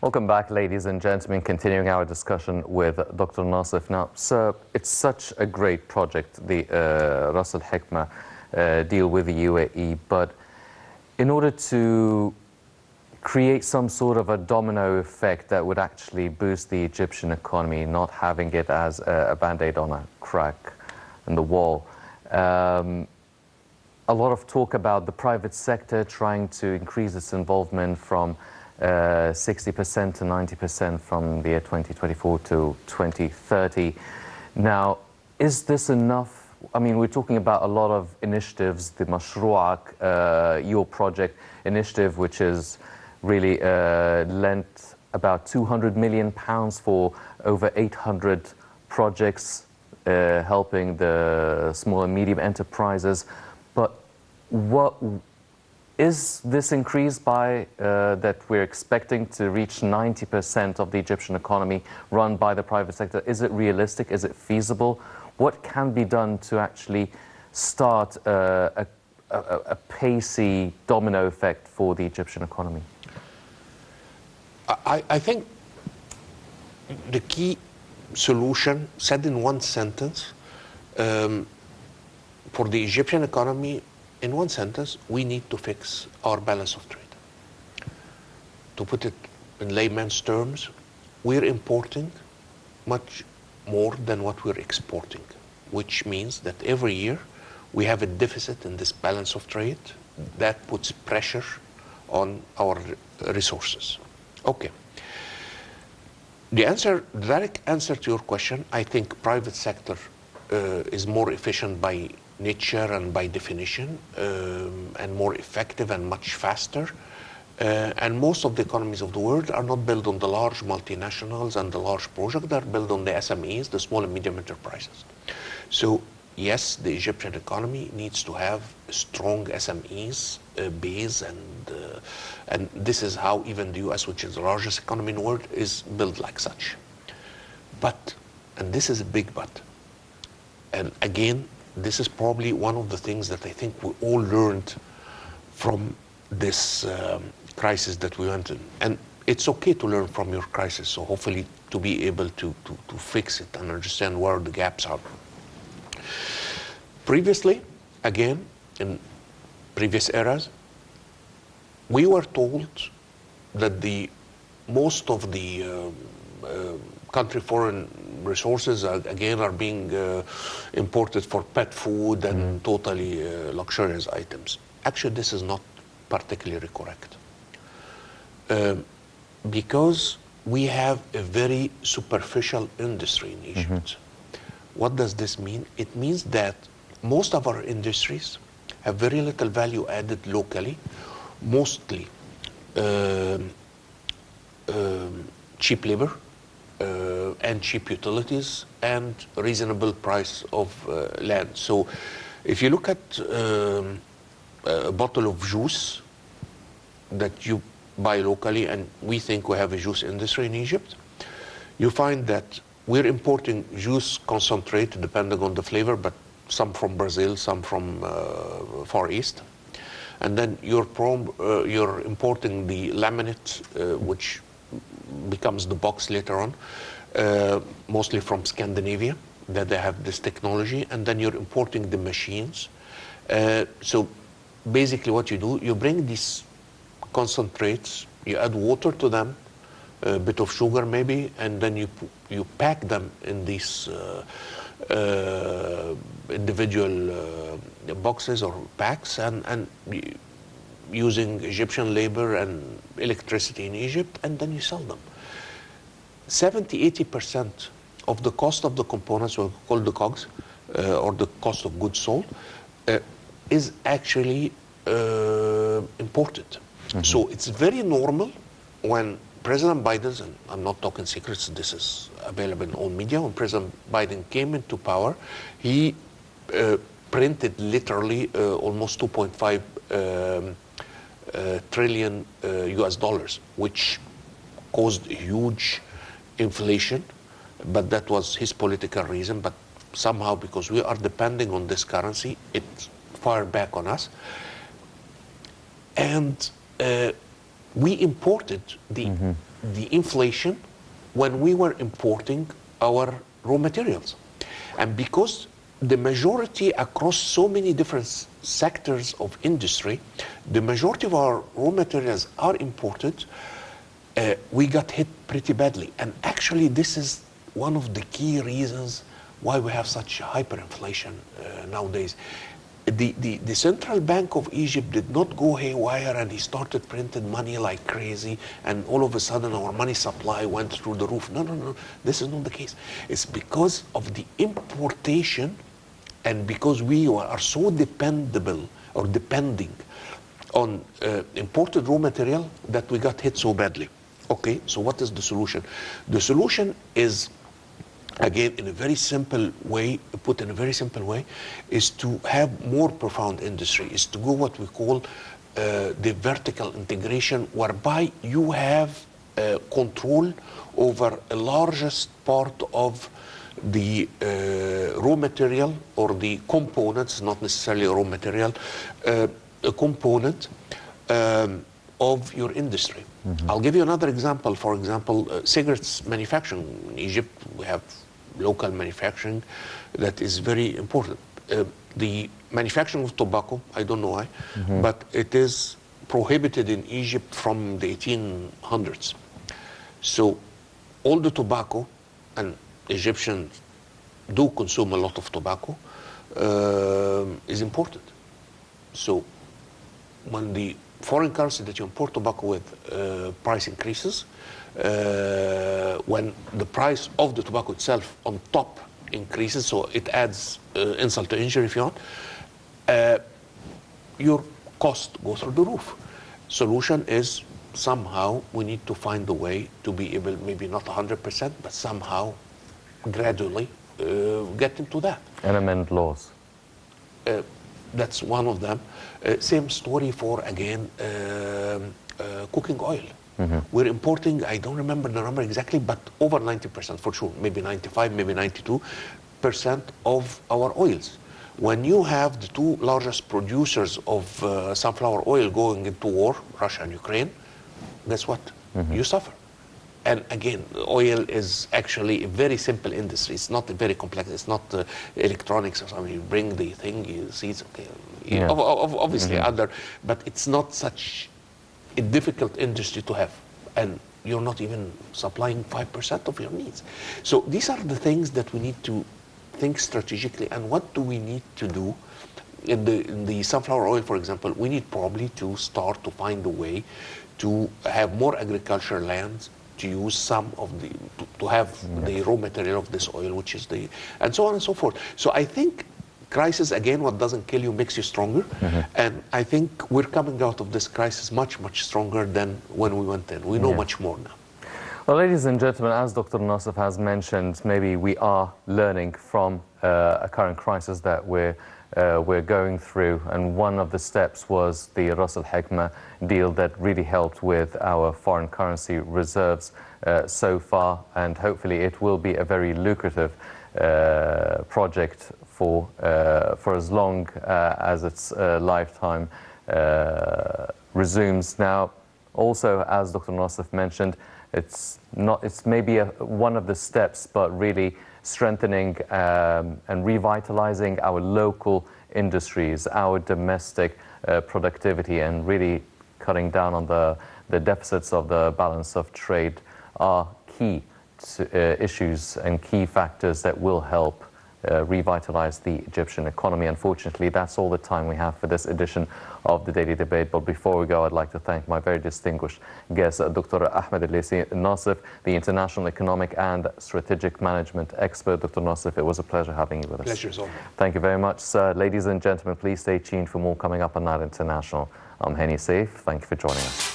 Welcome back, ladies and gentlemen, continuing our discussion with Dr. Nasif. Now, sir, it's such a great project, the Ras Al Hikmah deal with the UAE, but in order to create some sort of a domino effect that would actually boost the Egyptian economy, not having it as a band-aid on a crack in the wall, a lot of talk about the private sector trying to increase its involvement from 60% to 90% from the year 2024 to 2030. Now, is this enough? I mean, we're talking about a lot of initiatives, the Mashru'ak, your project initiative, which is really lent about £200 million for over 800 projects helping the small and medium enterprises. But what is this increase by that we're expecting to reach 90% of the Egyptian economy run by the private sector? Is it realistic? Is it feasible? What can be done to actually start a pacey domino effect for the Egyptian economy? I think the key solution, said in one sentence, for the Egyptian economy, in one sentence, we need to fix our balance of trade. To put it in layman's terms, we're importing much more than what we're exporting, which means that every year we have a deficit in this balance of trade that puts pressure on our resources. Okay. The direct answer to your question, I think private sector is more efficient by nature and by definition, and more effective and much faster. And most of the economies of the world are not built on the large multinationals and the large projects. They're built on the SMEs, the small and medium enterprises. So yes, the Egyptian economy needs to have a strong SMEs base, and this is how even the US, which is the largest economy in the world, is built like such. But, and this is a big but, and again, this is probably one of the things that I think we all learned from this crisis that we went in. And it's okay to learn from your crisis, so hopefully to be able to fix it and understand where the gaps are. Previously, again, in previous eras, we were told that most of the country foreign resources again are being imported for pet food and totally luxurious items. Actually, this is not particularly correct, because we have a very superficial industry in Egypt. What does this mean? It means that most of our industries have very little value added locally, mostly cheap labor, and cheap utilities and reasonable price of land. So if you look at a bottle of juice that you buy locally, and we think we have a juice industry in Egypt, you find that we're importing juice concentrate depending on the flavor, but some from Brazil, some from Far East. And then you're importing the laminate, which becomes the box later on, mostly from Scandinavia, that they have this technology, and then you're importing the machines. So basically what you do, you bring these concentrates, you add water to them, a bit of sugar maybe, and then you pack them in these individual boxes or packs, and using Egyptian labor and electricity in Egypt, and then you sell them. 70–80% of the cost of the components, what we call the COGS, or the cost of goods sold, is actually imported. So it's very normal when President Biden, and I'm not talking secrets, this is available in all media, when President Biden came into power, he printed literally almost 2.5 trillion US dollars, which caused huge inflation, but that was his political reason. But somehow, because we are depending on this currency, it fired back on us. And we imported the the inflation when we were importing our raw materials. And because the majority across so many different sectors of industry, the majority of our raw materials are imported, we got hit pretty badly. And actually this is one of the key reasons why we have such hyperinflation nowadays. The Central Bank of Egypt did not go haywire and he started printing money like crazy and all of a sudden our money supply went through the roof. No, no, no, this is not the case. It's because of the importation and because we are so dependable or depending on imported raw material that we got hit so badly. Okay, so what is the solution? The solution is, again, in a very simple way, put in a very simple way, is to have more profound industry, is to go what we call the vertical integration, whereby you have control over a largest part of the raw material or the components, not necessarily raw material, a component of your industry. Mm-hmm. I'll give you another example. For example, cigarettes manufacturing. In Egypt, we have local manufacturing that is very important. The manufacturing of tobacco, I don't know why, mm-hmm. but it is prohibited in Egypt from the 1800s. So all the tobacco, and Egyptians do consume a lot of tobacco, is imported. So when the foreign currency that you import tobacco with price increases, when the price of the tobacco itself on top increases, so it adds insult to injury if you want, your cost goes through the roof. Solution is somehow we need to find a way to be able, maybe not 100%, but somehow gradually get into that. And amend laws. That's one of them. Same story for, again, cooking oil. Mm-hmm. We're importing, I don't remember the number exactly, but over 90% for sure, maybe 95, maybe 92% of our oils. When you have the two largest producers of sunflower oil going into war, Russia and Ukraine, guess what? Mm-hmm. You suffer. And again, oil is actually a very simple industry. It's not very complex. It's not electronics or something. You bring the thing, you see it's okay. Yeah. Obviously mm-hmm. other, but it's not such a difficult industry to have. And you're not even supplying 5% of your needs. So these are the things that we need to think strategically. And what do we need to do? In the sunflower oil, for example, we need probably to start to find a way to have more agricultural lands, to use some of the, to have the raw material of this oil, which is the, and so on and so forth. So I think crisis, again, what doesn't kill you makes you stronger. Mm-hmm. And I think we're coming out of this crisis much, much stronger than when we went in. We know much more now. Well, ladies and gentlemen, as Dr. Nassif has mentioned, maybe we are learning from a current crisis that we're going through, and one of the steps was the Ras Al Hikma deal that really helped with our foreign currency reserves so far, and hopefully it will be a very lucrative project for as long as its lifetime resumes. Now, also, as Dr. Nassif mentioned, it's maybe one of the steps, but really strengthening and revitalizing our local industries, our domestic productivity, and really cutting down on the deficits of the balance of trade are key issues and key factors that will help revitalize the Egyptian economy. Unfortunately, that's all the time we have for this edition of the Daily Debate. But before we go, I'd like to thank my very distinguished guest, Dr. Ahmed ELLEISSY Nassif, the International Economic and Strategic Management expert. Dr. Nassif, it was a pleasure having you with us. Pleasure is all. Thank you very much, sir. Ladies and gentlemen, please stay tuned for more coming up on Night International. I'm Henny Saif. Thank you for joining us.